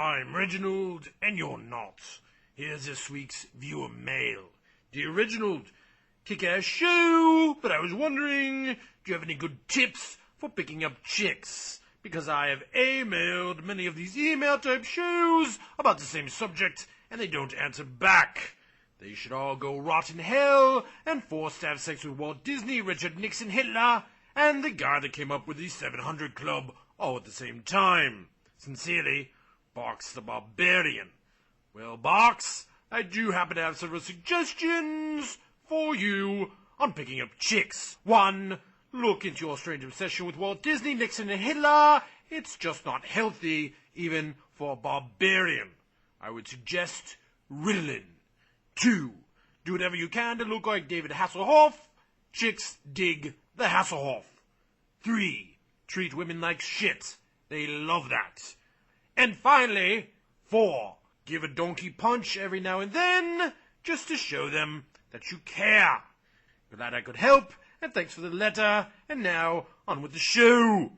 I'm Reginald, and you're not. Here's this week's viewer mail. Dear Reginald, kick-ass show, but I was wondering, do you have any good tips for picking up chicks? Because I have emailed many of these email-type shows about the same subject, and they don't answer back. They should all go rot in hell and forced to have sex with Walt Disney, Richard Nixon, Hitler, and the guy that came up with the 700 Club all at the same time. Sincerely, Box the Barbarian. Well, Box, I do happen to have several suggestions for you on picking up chicks. 1, look into your strange obsession with Walt Disney, Nixon, and Hitler. It's just not healthy, even for a barbarian. I would suggest Ritalin. 2, do whatever you can to look like David Hasselhoff. Chicks dig the Hasselhoff. 3, treat women like shit. They love that. And finally, 4, give a donkey punch every now and then, just to show them that you care. Glad I could help, and thanks for the letter, and now, on with the show.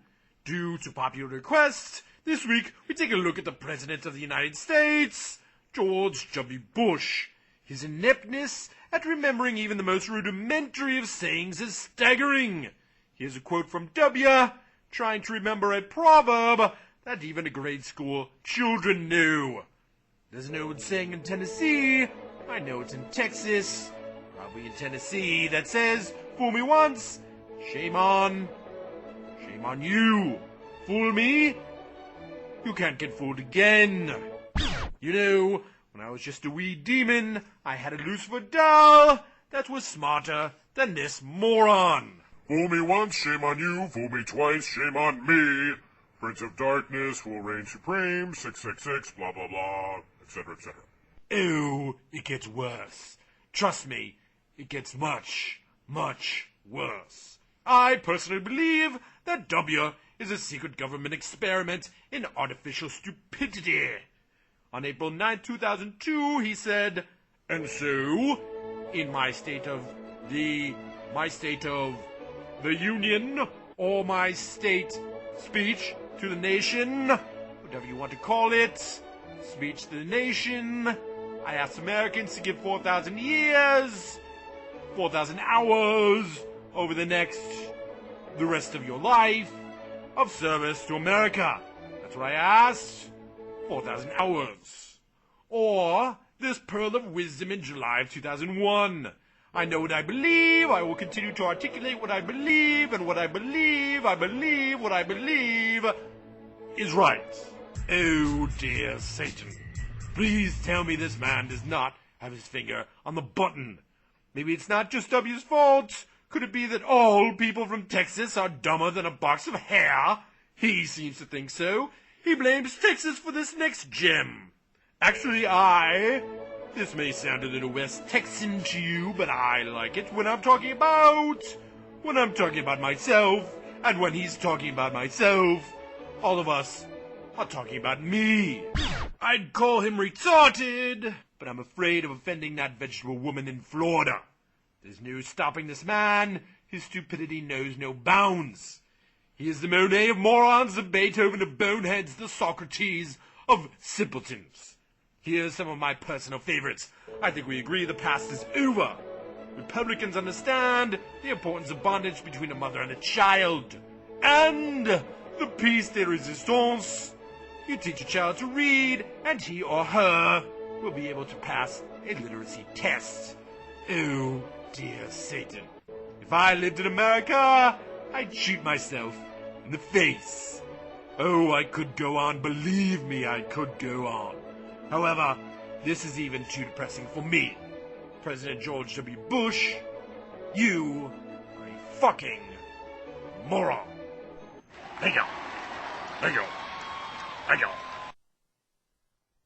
Due to popular request, this week we take a look at the President of the United States, George W. Bush. His ineptness at remembering even the most rudimentary of sayings is staggering. Here's a quote from Dubya, trying to remember a proverb that even the grade school children knew. There's an old saying in Tennessee, I know it's in Texas, probably in Tennessee, that says, fool me once, shame on you. Fool me, you can't get fooled again. You know, when I was just a wee demon, I had a Lucifer doll that was smarter than this moron. Fool me once, shame on you. Fool me twice, shame on me. Prince of Darkness will reign supreme. 666, blah, blah, blah, etc., etc. Oh, it gets worse. Trust me, it gets much, much worse. I personally believe that W is a secret government experiment in artificial stupidity. On April 9, 2002, he said, and so, in my state of the Union, or my state speech to the nation, whatever you want to call it, speech to the nation, I asked Americans to give 4,000 years, 4,000 hours over the rest of your life of service to America. That's what I asked. 4,000 hours. Or this pearl of wisdom in July of 2001. I know what I believe, I will continue to articulate what I believe, and what I believe is right. Oh dear Satan. Please tell me this man does not have his finger on the button. Maybe it's not just W's fault. Could it be that all people from Texas are dumber than a box of hair? He seems to think so. He blames Texas for this next gem. Actually, this may sound a little West Texan to you, but I like it when I'm talking about myself, and when he's talking about myself, all of us are talking about me. I'd call him retarded, but I'm afraid of offending that vegetable woman in Florida. There's no stopping this man. His stupidity knows no bounds. He is the Monet of morons, the Beethoven of boneheads, the Socrates of simpletons. Here's some of my personal favorites. I think we agree the past is over. Republicans understand the importance of bondage between a mother and a child. And the piece de resistance. You teach a child to read, and he or her will be able to pass a literacy test. Oh, dear Satan. If I lived in America, I'd shoot myself in the face. Oh, I could go on. Believe me, I could go on. However, this is even too depressing for me. President George W. Bush, you are a fucking moron. Thank you.